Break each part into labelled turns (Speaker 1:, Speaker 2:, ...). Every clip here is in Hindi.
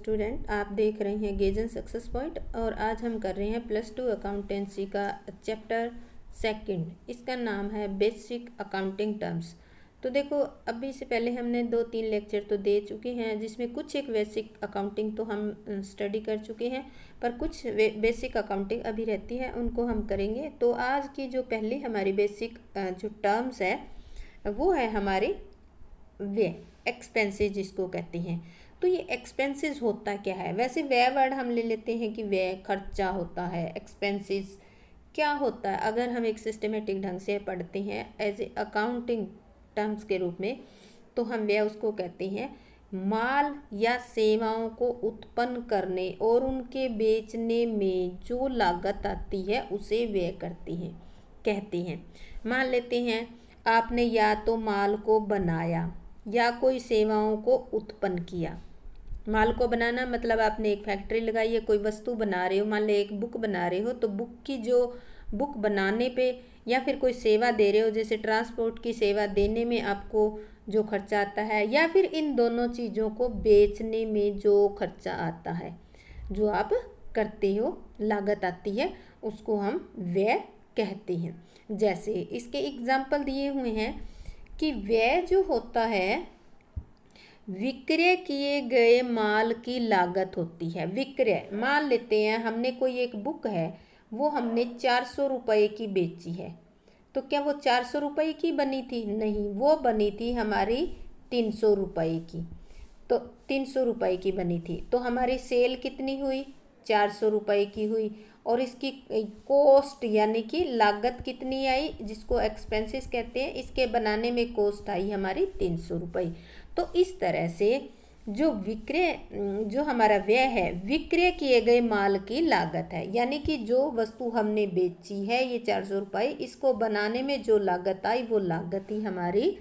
Speaker 1: स्टूडेंट, आप देख रहे हैं गेजन सक्सेस पॉइंट और आज हम कर रहे हैं +2 अकाउंटेंसी का चैप्टर सेकंड। इसका नाम है बेसिक अकाउंटिंग टर्म्स। तो देखो, अभी से पहले हमने 2-3 लेक्चर तो दे चुके हैं जिसमें कुछ एक बेसिक अकाउंटिंग तो हम स्टडी कर चुके हैं, पर कुछ बेसिक अकाउंटिंग अभी रहती है, उनको हम करेंगे। तो आज की जो पहली हमारी बेसिक जो टर्म्स है वो है हमारी व्यय, एक्सपेंसेस जिसको कहते हैं। तो ये एक्सपेंसेस होता क्या है? वैसे व्यय वर्ड हम ले लेते हैं कि व्यय खर्चा होता है। एक्सपेंसेस क्या होता है? अगर हम एक सिस्टमेटिक ढंग से पढ़ते हैं एज ए अकाउंटिंग टर्म्स के रूप में, तो हम व्यय उसको कहते हैं माल या सेवाओं को उत्पन्न करने और उनके बेचने में जो लागत आती है उसे व्यय कहते हैं। मान लेते हैं आपने या तो माल को बनाया या कोई सेवाओं को उत्पन्न किया। माल को बनाना मतलब आपने एक फैक्ट्री लगाई है, कोई वस्तु बना रहे हो, मान लो एक बुक बना रहे हो, तो बुक बनाने पे या फिर कोई सेवा दे रहे हो, जैसे ट्रांसपोर्ट की सेवा देने में आपको जो खर्चा आता है, या फिर इन दोनों चीज़ों को बेचने में जो खर्चा आता है, जो आप करते हो, लागत आती है, उसको हम व्यय कहते हैं। जैसे इसके एग्जाम्पल दिए हुए हैं कि व्यय जो होता है विक्रय किए गए माल की लागत होती है। विक्रय, मान लेते हैं हमने कोई एक बुक है, वो हमने 400 रुपये की बेची है, तो क्या वो 400 रुपये की बनी थी? नहीं, वो बनी थी हमारी 300 रुपये की। तो 300 रुपये की बनी थी, तो हमारी सेल कितनी हुई? 400 रुपये की हुई। और इसकी कॉस्ट यानी कि लागत कितनी आई, जिसको एक्सपेंसेस कहते हैं, इसके बनाने में कॉस्ट आई हमारी 300 रुपये। तो इस तरह से जो हमारा व्यय है विक्रय किए गए माल की लागत है, यानी कि जो वस्तु हमने बेची है ये 400 रुपये, इसको बनाने में जो लागत आई वो लागत ही हमारी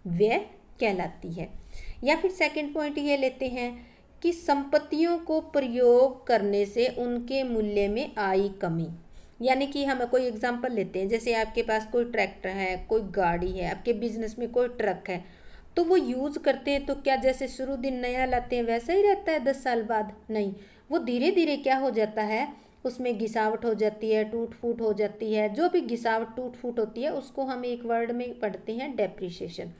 Speaker 1: व्यय कहलाती है। या फिर सेकंड पॉइंट ये लेते हैं कि संपत्तियों को प्रयोग करने से उनके मूल्य में आई कमी। यानी कि हम कोई एग्जांपल लेते हैं, जैसे आपके पास कोई ट्रैक्टर है, कोई गाड़ी है, आपके बिजनेस में कोई ट्रक है, तो वो यूज़ करते हैं, तो क्या जैसे शुरू दिन नया लाते हैं वैसा ही रहता है 10 साल बाद? नहीं, वो धीरे धीरे क्या हो जाता है, उसमें घिसावट हो जाती है, टूट फूट हो जाती है। जो भी घिसावट टूट फूट होती है उसको हम एक वर्ड में पढ़ते हैं डेप्रिसिएशन।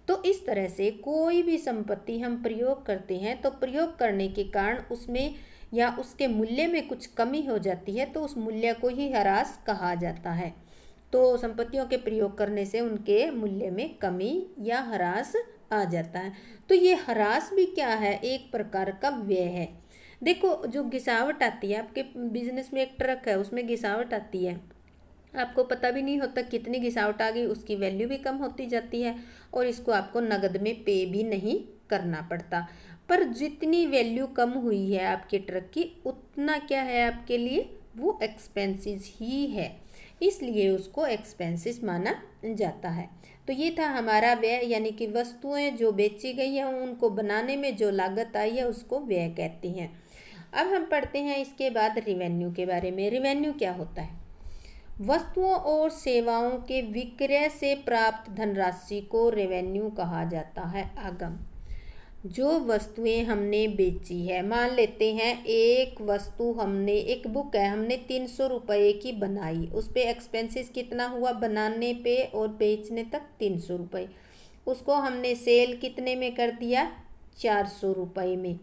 Speaker 1: तो इस तरह से कोई भी संपत्ति हम प्रयोग करते हैं, तो प्रयोग करने के कारण उसमें या उसके मूल्य में कुछ कमी हो जाती है, तो उस मूल्य को ही ह्रास कहा जाता है। तो संपत्तियों के प्रयोग करने से उनके मूल्य में कमी या ह्रास आ जाता है। तो ये ह्रास भी क्या है? एक प्रकार का व्यय है। देखो, जो घिसावट आती है, आपके बिजनेस में एक ट्रक है, उसमें घिसावट आती है, आपको पता भी नहीं होता कितनी घिसावट आ गई, उसकी वैल्यू भी कम होती जाती है और इसको आपको नगद में पे भी नहीं करना पड़ता। पर जितनी वैल्यू कम हुई है आपके ट्रक की, उतना क्या है आपके लिए? वो एक्सपेंसेस ही है, इसलिए उसको एक्सपेंसेस माना जाता है। तो ये था हमारा व्यय, यानी कि वस्तुएं जो बेची गई हैं उनको बनाने में जो लागत आई है उसको व्यय कहते हैं। अब हम पढ़ते हैं इसके बाद रिवेन्यू के बारे में। रिवेन्यू क्या होता है? वस्तुओं और सेवाओं के विक्रय से प्राप्त धनराशि को रेवेन्यू कहा जाता है। आगम, जो वस्तुएं हमने बेची है, मान लेते हैं एक बुक है, हमने 300 रुपये की बनाई, उस पर एक्सपेंसेस कितना हुआ बनाने पे और बेचने तक? 300 रुपये। उसको हमने सेल कितने में कर दिया? 400 रुपये में।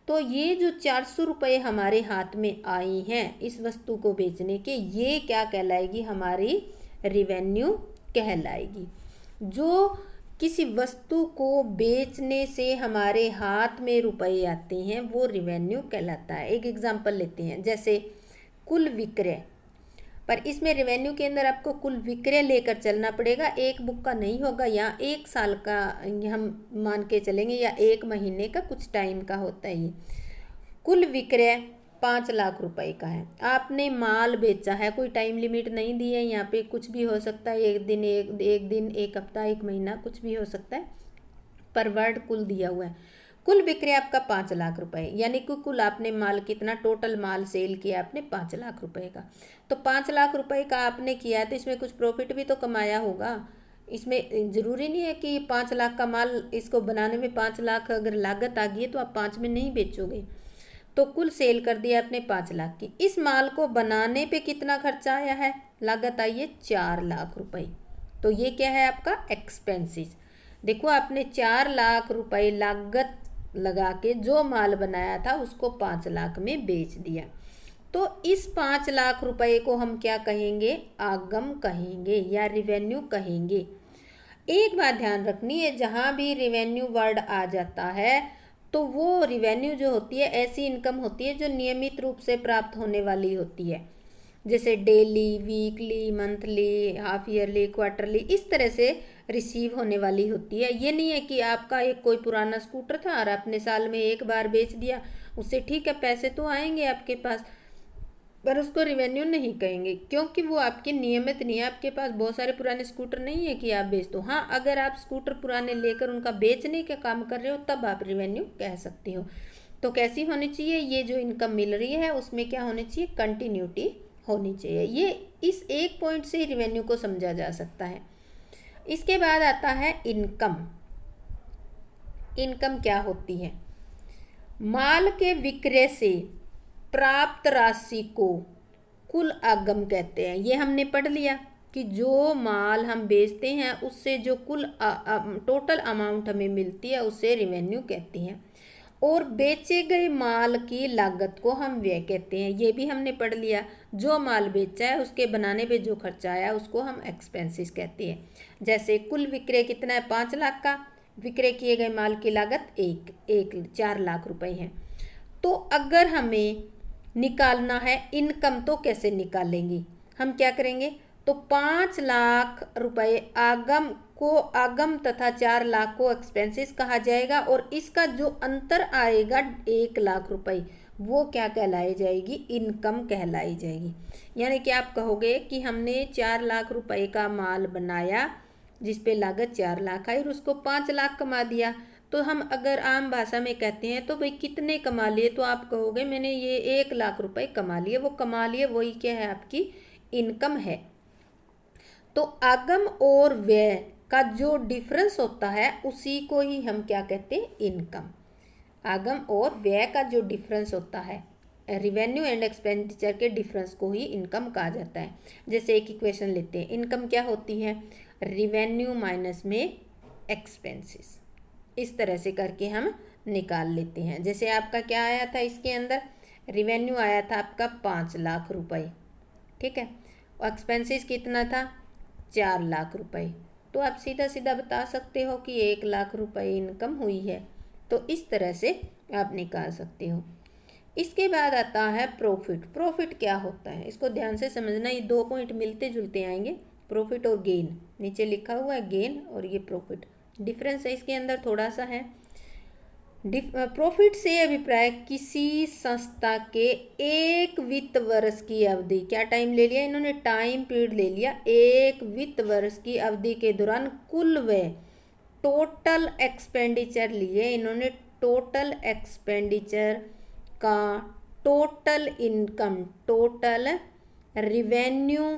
Speaker 1: तो ये जो 400 रुपये हमारे हाथ में आई हैं इस वस्तु को बेचने के, ये क्या कहलाएगी? हमारी रिवेन्यू कहलाएगी। जो किसी वस्तु को बेचने से हमारे हाथ में रुपए आते हैं वो रिवेन्यू कहलाता है। एक एग्जांपल लेते हैं, जैसे कुल विक्रय, पर इसमें रिवेन्यू के अंदर आपको कुल विक्रय लेकर चलना पड़ेगा, एक बुक का नहीं होगा, या एक साल का हम मान के चलेंगे, या एक महीने का, कुछ टाइम का होता है। ये कुल विक्रय 5 लाख रुपए का है, आपने माल बेचा है, कोई टाइम लिमिट नहीं दी है, यहाँ पे कुछ भी हो सकता है, एक दिन, एक हफ्ता, एक महीना, कुछ भी हो सकता है, पर वर्ड कुल दिया हुआ है। कुल विक्रय आपका 5 लाख रुपए, यानी कि कुल आपने माल कितना, टोटल माल सेल किया आपने 5 लाख रुपए का। तो 5 लाख रुपए का आपने किया है, तो इसमें कुछ प्रॉफिट भी तो कमाया होगा। इसमें ज़रूरी नहीं है कि 5 लाख का माल, इसको बनाने में 5 लाख अगर लागत आ गई है तो आप 5 में नहीं बेचोगे। तो कुल सेल कर दिया आपने 5 लाख की। इस माल को बनाने पे कितना खर्चा आया है, लागत आई है 4 लाख रुपए। तो ये क्या है आपका एक्सपेंसेस। देखो आपने 4 लाख रुपए लागत लगा के जो माल बनाया था उसको 5 लाख में बेच दिया। तो इस 5 लाख रुपए को हम क्या कहेंगे, आगम कहेंगे या रिवेन्यू कहेंगे। एक बात ध्यान रखनी है, जहाँ भी रिवेन्यू वर्ड आ जाता है तो वो रिवेन्यू जो होती है ऐसी इनकम होती है जो नियमित रूप से प्राप्त होने वाली होती है, जैसे daily, weekly, monthly, half yearly, quarterly, इस तरह से रिसीव होने वाली होती है। ये नहीं है कि आपका एक कोई पुराना स्कूटर था और आपने साल में एक बार बेच दिया, उससे ठीक है पैसे तो आएंगे आपके पास, पर उसको रिवेन्यू नहीं कहेंगे क्योंकि वो आपकी नियमित नहीं है। आपके पास बहुत सारे पुराने स्कूटर नहीं है कि आप बेच दो। हाँ, अगर आप स्कूटर पुराने लेकर उनका बेचने का काम कर रहे हो तब आप रिवेन्यू कह सकते हो। तो कैसी होनी चाहिए, ये जो इनकम मिल रही है उसमें क्या होनी चाहिए, कंटिन्यूटी होनी चाहिए। ये इस एक पॉइंट से ही रिवेन्यू को समझा जा सकता है। इसके बाद आता है इनकम। इनकम क्या होती है, माल के विक्रय से प्राप्त राशि को कुल आगम कहते हैं। ये हमने पढ़ लिया कि जो माल हम बेचते हैं उससे जो कुल टोटल अमाउंट हमें मिलती है उसे रिवेन्यू कहते हैं। और बेचे गए माल की लागत को हम व्यय कहते हैं, ये भी हमने पढ़ लिया। जो माल बेचा है उसके बनाने पे जो खर्चा आया उसको हम एक्सपेंसेस कहते हैं। जैसे कुल विक्रय कितना है, 5 लाख का, विक्रय किए गए माल की लागत 4 लाख रुपए है। तो अगर हमें निकालना है इनकम तो कैसे निकालेंगे, हम क्या करेंगे, तो 5 लाख रुपए आगम को आगम तथा 4 लाख को एक्सपेंसेस कहा जाएगा और इसका जो अंतर आएगा 1 लाख रुपए वो क्या कहलाई जाएगी, इनकम कहलाई जाएगी। यानी कि आप कहोगे कि हमने 4 लाख रुपए का माल बनाया जिस पे लागत 4 लाख आई और उसको 5 लाख कमा दिया। तो हम अगर आम भाषा में कहते हैं तो भाई कितने कमा लिए, तो आप कहोगे मैंने ये 1 लाख रुपए कमा लिए। वो कमा लिए वही क्या है, आपकी इनकम है। तो आगम और व्यय का जो डिफरेंस होता है उसी को ही हम क्या कहते हैं, इनकम। आगम और व्यय का जो डिफरेंस होता है, रिवेन्यू एंड एक्सपेंडिचर के डिफरेंस को ही इनकम कहा जाता है। जैसे एक इक्वेशन लेते हैं, इनकम क्या होती है, रिवेन्यू माइनस में एक्सपेंसेस। इस तरह से करके हम निकाल लेते हैं। जैसे आपका क्या आया था, इसके अंदर रिवेन्यू आया था आपका 5 लाख रुपए, ठीक है, और एक्सपेंसेस कितना था, 4 लाख रुपए। तो आप सीधा सीधा बता सकते हो कि 1 लाख रुपए इनकम हुई है। तो इस तरह से आप निकाल सकते हो। इसके बाद आता है प्रॉफिट। प्रॉफिट क्या होता है, इसको ध्यान से समझना, ये 2 पॉइंट मिलते जुलते आएंगे, प्रॉफिट और गेन। नीचे लिखा हुआ है गेन और ये प्रॉफिट, डिफरेंस है इसके अंदर थोड़ा सा है। प्रॉफिट से अभिप्राय किसी संस्था के एक वित्त वर्ष की अवधि, क्या टाइम ले लिया इन्होंने, टाइम पीरियड ले लिया, एक वित्त वर्ष की अवधि के दौरान कुल व्यय, टोटल एक्सपेंडिचर लिए इन्होंने, टोटल एक्सपेंडिचर का टोटल इनकम, टोटल रिवेन्यू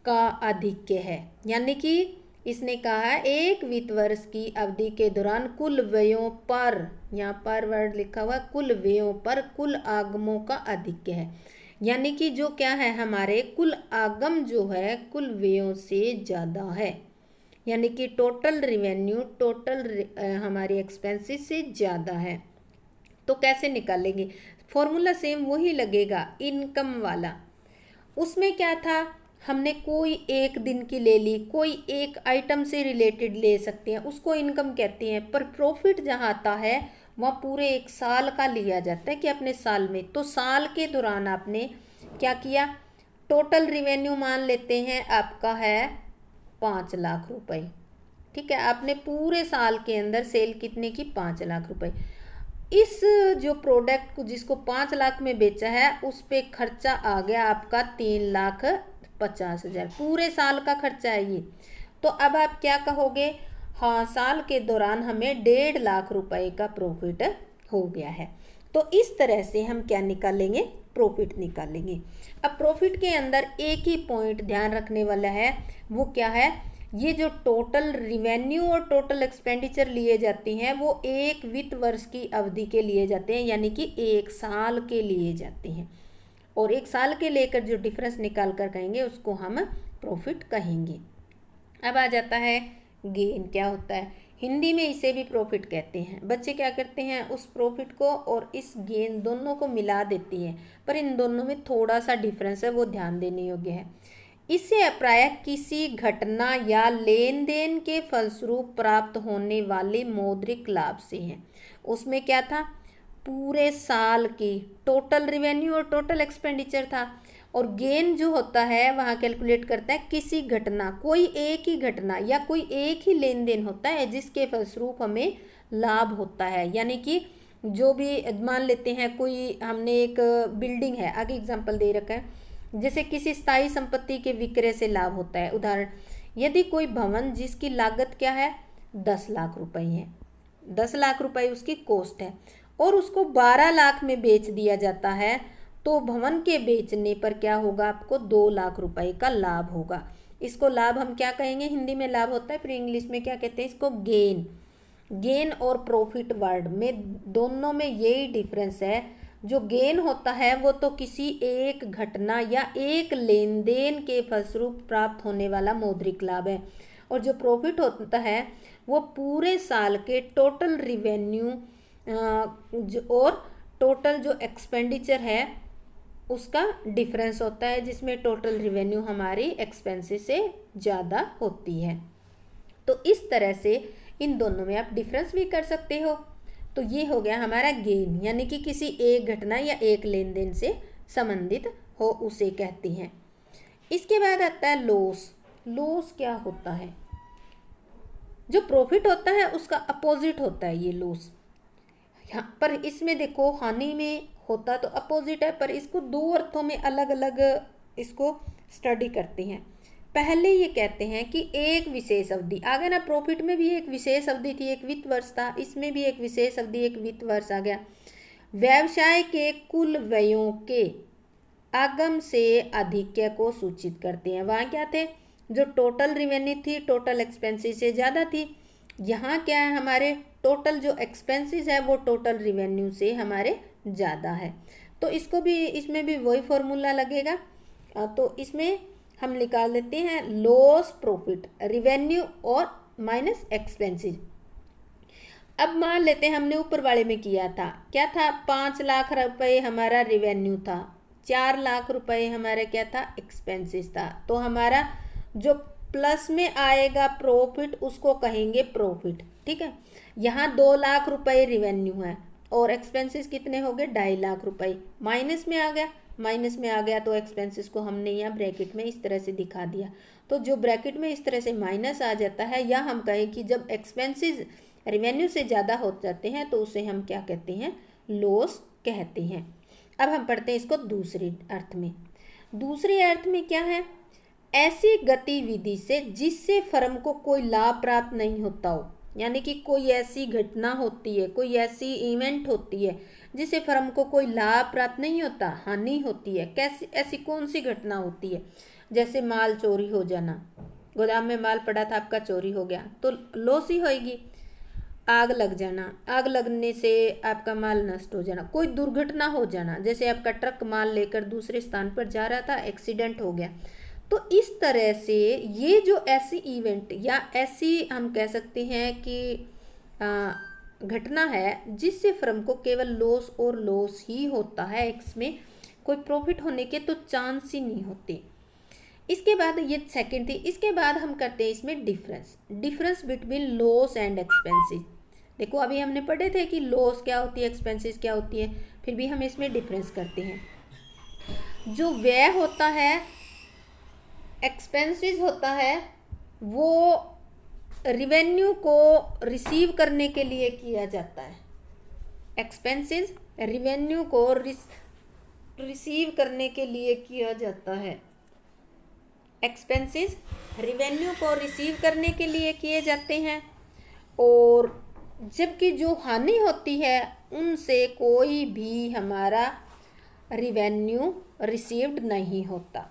Speaker 1: का अधिक्य है। यानी कि इसने कहा एक वित्त वर्ष की अवधि के दौरान कुल व्ययों पर, यहाँ पर वर्ड लिखा हुआ कुल व्ययों पर कुल आगमों का अधिक्य है। यानी कि जो क्या है, हमारे कुल आगम जो है कुल व्ययों से ज़्यादा है। यानी कि टोटल रिवेन्यू टोटल हमारी एक्सपेंसेस से ज़्यादा है। तो कैसे निकालेंगे, फॉर्मूला सेम वही लगेगा इनकम वाला। उसमें क्या था, हमने कोई एक दिन की ले ली, कोई एक आइटम से रिलेटेड ले सकते हैं, उसको इनकम कहते हैं। पर प्रॉफिट जहाँ आता है वहाँ पूरे एक साल का लिया जाता है कि अपने साल में, तो साल के दौरान आपने क्या किया, टोटल रिवेन्यू मान लेते हैं आपका है 5 लाख रुपए, ठीक है, आपने पूरे साल के अंदर सेल कितने की, 5 लाख रुपए। इस जो प्रोडक्ट को जिसको 5 लाख में बेचा है उस पे खर्चा आ गया आपका 3,50,000, पूरे साल का खर्चा है ये। तो अब आप क्या कहोगे, हाँ साल के दौरान हमें 1.5 लाख रुपए का प्रॉफिट हो गया है। तो इस तरह से हम क्या निकालेंगे, प्रॉफिट निकालेंगे। अब प्रॉफिट के अंदर एक ही पॉइंट ध्यान रखने वाला है, वो क्या है, ये जो टोटल रिवेन्यू और टोटल एक्सपेंडिचर लिए जाती हैं वो एक वित्त वर्ष की अवधि के लिए जाते हैं, यानी कि एक साल के लिए जाते हैं। और एक साल के लेकर जो डिफरेंस निकाल कर कहेंगे उसको हम प्रॉफिट कहेंगे। अब आ जाता है गेन। क्या होता है? हिंदी में इसे भी प्रॉफिट कहते हैं। बच्चे क्या करते हैं, उस प्रॉफिट को और इस गेन दोनों को मिला देती हैं, पर इन दोनों में थोड़ा सा डिफरेंस है, वो ध्यान देने योग्य है। इसे प्रायः किसी घटना या लेन देन के फलस्वरूप प्राप्त होने वाले मौद्रिक लाभ से है। उसमें क्या था, पूरे साल की टोटल रिवेन्यू और टोटल एक्सपेंडिचर था। और गेन जो होता है वहाँ कैलकुलेट करता है किसी घटना, कोई एक ही घटना या कोई एक ही लेन देन होता है जिसके फलस्वरूप हमें लाभ होता है। यानी कि जो भी मान लेते हैं, कोई हमने एक बिल्डिंग है, आगे एग्जांपल दे रखा है, जैसे किसी स्थायी संपत्ति के विक्रय से लाभ होता है। उदाहरण, यदि कोई भवन जिसकी लागत क्या है 10 लाख रुपए है, 10 लाख रुपए उसकी कॉस्ट है, और उसको 12 लाख में बेच दिया जाता है, तो भवन के बेचने पर क्या होगा, आपको 2 लाख रुपए का लाभ होगा। इसको लाभ हम क्या कहेंगे, हिंदी में लाभ होता है, फिर इंग्लिश में क्या कहते हैं इसको, गेन। गेन और प्रॉफिट वर्ड में दोनों में यही डिफरेंस है। जो गेन होता है वो तो किसी एक घटना या एक लेन देन के फलस्वरूप प्राप्त होने वाला मौद्रिक लाभ है, और जो प्रॉफिट होता है वो पूरे साल के टोटल रिवेन्यू और टोटल जो एक्सपेंडिचर है उसका डिफरेंस होता है, जिसमें टोटल रिवेन्यू हमारी एक्सपेंसेस से ज़्यादा होती है। तो इस तरह से इन दोनों में आप डिफरेंस भी कर सकते हो। तो ये हो गया हमारा गेन, यानी कि किसी एक घटना या एक लेन देन से संबंधित हो उसे कहते हैं। इसके बाद आता है लॉस। लॉस क्या होता है, जो प्रॉफिट होता है उसका अपोजिट होता है ये लॉस। यहाँ पर इसमें देखो हानि में होता तो अपोजिट है, पर इसको दो अर्थों में अलग अलग इसको स्टडी करते हैं। पहले ये कहते हैं कि एक विशेष अवधि, आगे ना प्रॉफिट में भी एक विशेष अवधि थी, एक वित्त वर्ष था, इसमें भी एक विशेष अवधि एक वित्त वर्ष आ गया। व्यवसाय के कुल व्ययों के आगम से अधिक्य को सूचित करते हैं। वहाँ क्या थे, जो टोटल रिवेन्यू थी टोटल एक्सपेंसेस से ज़्यादा थी। यहाँ क्या है, हमारे टोटल जो एक्सपेंसेस है वो टोटल रिवेन्यू से हमारे ज़्यादा है। तो इसको भी, इसमें भी वही फॉर्मूला लगेगा। तो इसमें हम निकाल देते हैं लॉस प्रॉफिट, रिवेन्यू और माइनस एक्सपेंसेस। अब मान लेते हैं हमने ऊपर वाले में किया था, क्या था, 5 लाख रुपए हमारा रिवेन्यू था, 4 लाख रुपए हमारा क्या था, एक्सपेंसेस था। तो हमारा जो प्लस में आएगा प्रॉफिट उसको कहेंगे प्रॉफिट, ठीक है। यहाँ 2 लाख रुपए रिवेन्यू है और एक्सपेंसेस कितने हो गए, 2.5 लाख रुपए। माइनस में आ गया, माइनस में आ गया तो एक्सपेंसेस को हमने यहाँ ब्रैकेट में इस तरह से दिखा दिया। तो जो ब्रैकेट में इस तरह से माइनस आ जाता है, या हम कहें कि जब एक्सपेंसेस रेवेन्यू से ज़्यादा हो जाते हैं तो उसे हम क्या कहते हैं, लॉस कहते हैं। अब हम पढ़ते हैं इसको दूसरे अर्थ में। दूसरे अर्थ में क्या है, ऐसी गतिविधि से जिससे फर्म को कोई लाभ प्राप्त नहीं होता हो, यानी कि कोई ऐसी घटना होती है, कोई ऐसी इवेंट होती है जिससे फर्म को कोई लाभ प्राप्त नहीं होता, हानि होती है। कैसी, ऐसी कौन सी घटना होती है, जैसे माल चोरी हो जाना, गोदाम में माल पड़ा था आपका चोरी हो गया तो लॉस ही होएगी। आग लग जाना, आग लगने से आपका माल नष्ट हो जाना, कोई दुर्घटना हो जाना, जैसे आपका ट्रक माल लेकर दूसरे स्थान पर जा रहा था, एक्सीडेंट हो गया। तो इस तरह से ये जो ऐसी इवेंट या ऐसी हम कह सकते हैं कि घटना है जिससे फर्म को केवल लॉस और लॉस ही होता है, इसमें कोई प्रॉफिट होने के तो चांस ही नहीं होते। इसके बाद ये सेकंड थी। इसके बाद हम करते हैं इसमें difference between loss and expenses. देखो अभी हमने पढ़े थे कि लॉस क्या होती है, एक्सपेंसेस क्या होती है, फिर भी हम इसमें डिफरेंस करते हैं। जो व्यय होता है, एक्सपेंसेस होता है, वो रिवेन्यू को रिसीव करने के लिए किया जाता है। एक्सपेंसेस रिवेन्यू को रिसीव करने के लिए किया जाता है। एक्सपेंसेस रिवेन्यू को रिसीव करने के लिए किए जाते हैं, और जबकि जो हानि होती है उनसे कोई भी हमारा रिवेन्यू रिसीव्ड नहीं होता।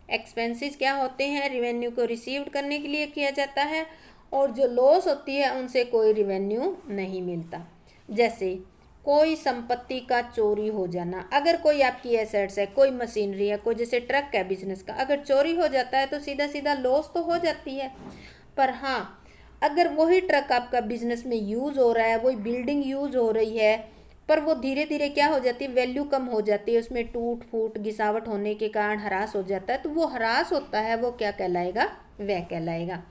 Speaker 1: एक्सपेंसेस क्या होते हैं, रेवेन्यू को रिसीव्ड करने के लिए किया जाता है, और जो लॉस होती है उनसे कोई रेवेन्यू नहीं मिलता। जैसे कोई संपत्ति का चोरी हो जाना, अगर कोई आपकी एसेट्स है, कोई मशीनरी है, कोई जैसे ट्रक है बिजनेस का, अगर चोरी हो जाता है तो सीधा सीधा लॉस तो हो जाती है। पर हाँ, अगर वही ट्रक आपका बिजनेस में यूज़ हो रहा है, वही बिल्डिंग यूज़ हो रही है, पर वो धीरे धीरे क्या हो जाती है, वैल्यू कम हो जाती है, उसमें टूट फूट घिसावट होने के कारण ह्रास हो जाता है, तो वो ह्रास होता है वो क्या कहलाएगा, व्यय कहलाएगा।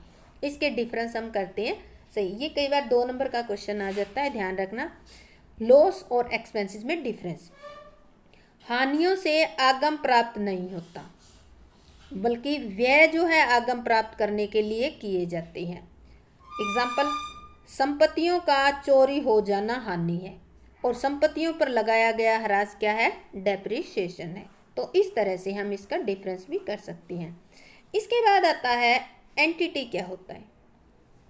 Speaker 1: इसके डिफरेंस हम करते हैं सही। ये कई बार 2 नंबर का क्वेश्चन आ जाता है, ध्यान रखना। लॉस और एक्सपेंसेस में डिफरेंस। हानियों से आगम प्राप्त नहीं होता, बल्कि व्यय जो है आगम प्राप्त करने के लिए किए जाते हैं। एग्जाम्पल, संपत्तियों का चोरी हो जाना हानि है, और संपत्तियों पर लगाया गया ह्रास क्या है, डेप्रिसिएशन है। तो इस तरह से हम इसका डिफरेंस भी कर सकते हैं। इसके बाद आता है एंटिटी क्या होता है।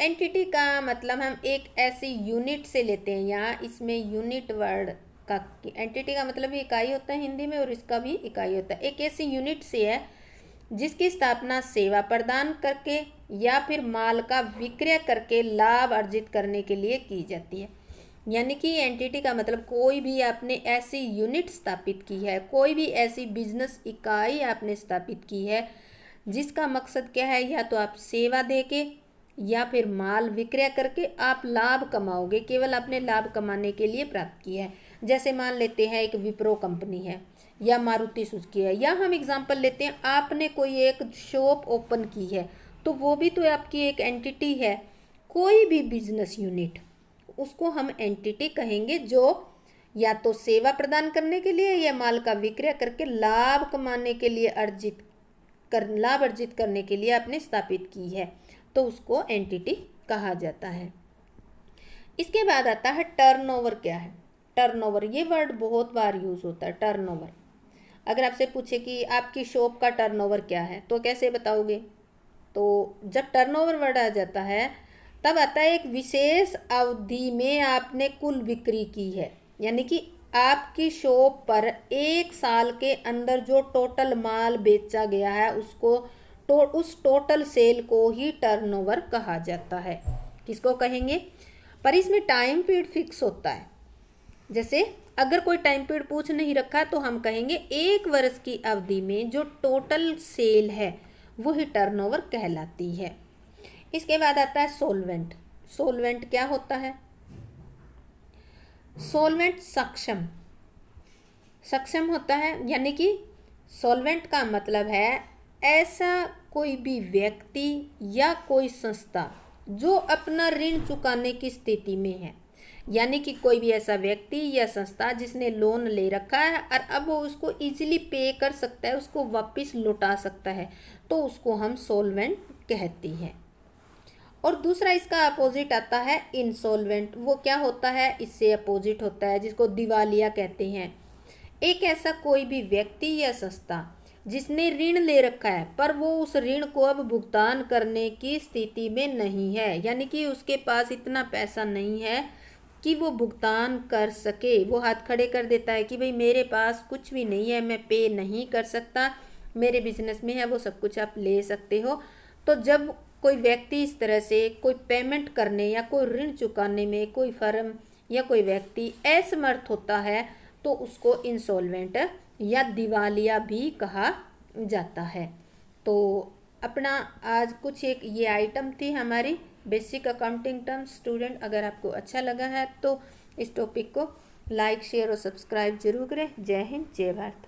Speaker 1: एंटिटी का मतलब हम एक ऐसी यूनिट से लेते हैं, यहाँ इसमें यूनिट वर्ड का, एंटिटी का मतलब इकाई होता है हिंदी में, और इसका भी इकाई होता है। एक ऐसी यूनिट से है जिसकी स्थापना सेवा प्रदान करके या फिर माल का विक्रय करके लाभ अर्जित करने के लिए की जाती है। यानी कि एंटिटी का मतलब कोई भी आपने ऐसी यूनिट स्थापित की है, कोई भी ऐसी बिजनेस इकाई आपने स्थापित की है जिसका मकसद क्या है, या तो आप सेवा दे के या फिर माल विक्रय करके आप लाभ कमाओगे, केवल आपने लाभ कमाने के लिए प्राप्त किया है। जैसे मान लेते हैं एक विप्रो कंपनी है या मारुति सुजुकी है, या हम एग्जांपल लेते हैं आपने कोई एक शॉप ओपन की है, तो वो भी तो आपकी एक एंटिटी है। कोई भी बिजनेस यूनिट, उसको हम एंटिटी कहेंगे जो या तो सेवा प्रदान करने के लिए या माल का विक्रय करके लाभ कमाने के लिए लाभ अर्जित करने के लिए आपने स्थापित की है, तो उसको एंटिटी कहा जाता है। इसके बाद आता है टर्नओवर क्या है। टर्नओवर, ये वर्ड बहुत बार यूज होता है, टर्नओवर। अगर आपसे पूछे कि आपकी शॉप का टर्नओवर क्या है, तो कैसे बताओगे। तो जब टर्नओवर वर्ड आ जाता है तब आता है एक विशेष अवधि में आपने कुल बिक्री की है, यानी कि आपकी शॉप पर 1 साल के अंदर जो टोटल माल बेचा गया है उसको उस टोटल सेल को ही टर्नओवर कहा जाता है। किसको कहेंगे, पर इसमें टाइम पीरियड फिक्स होता है। जैसे अगर कोई टाइम पीरियड पूछ नहीं रखा तो हम कहेंगे 1 वर्ष की अवधि में जो टोटल सेल है वही टर्नओवर कहलाती है। इसके बाद आता है सोलवेंट। सोलवेंट क्या होता है, सोलवेंट सक्षम होता है, यानी कि सोलवेंट का मतलब है ऐसा कोई भी व्यक्ति या कोई संस्था जो अपना ऋण चुकाने की स्थिति में है। यानी कि कोई भी ऐसा व्यक्ति या संस्था जिसने लोन ले रखा है और अब वो उसको इजीली पे कर सकता है, उसको वापस लौटा सकता है, तो उसको हम सोलवेंट कहते हैं। और दूसरा इसका अपोजिट आता है इंसॉल्वेंट। वो क्या होता है, इससे अपोजिट होता है, जिसको दिवालिया कहते हैं। एक ऐसा कोई भी व्यक्ति या संस्था जिसने ऋण ले रखा है पर वो उस ऋण को अब भुगतान करने की स्थिति में नहीं है, यानी कि उसके पास इतना पैसा नहीं है कि वो भुगतान कर सके। वो हाथ खड़े कर देता है कि भाई मेरे पास कुछ भी नहीं है, मैं पे नहीं कर सकता, मेरे बिजनेस में है वो सब कुछ आप ले सकते हो। तो जब कोई व्यक्ति इस तरह से कोई पेमेंट करने या कोई ऋण चुकाने में कोई फर्म या कोई व्यक्ति असमर्थ होता है तो उसको इंसॉल्वेंट या दिवालिया भी कहा जाता है। तो अपना आज कुछ एक ये आइटम थी हमारी बेसिक अकाउंटिंग टर्म्स। स्टूडेंट, अगर आपको अच्छा लगा है तो इस टॉपिक को लाइक शेयर और सब्सक्राइब जरूर करें। जय हिंद, जय भारत।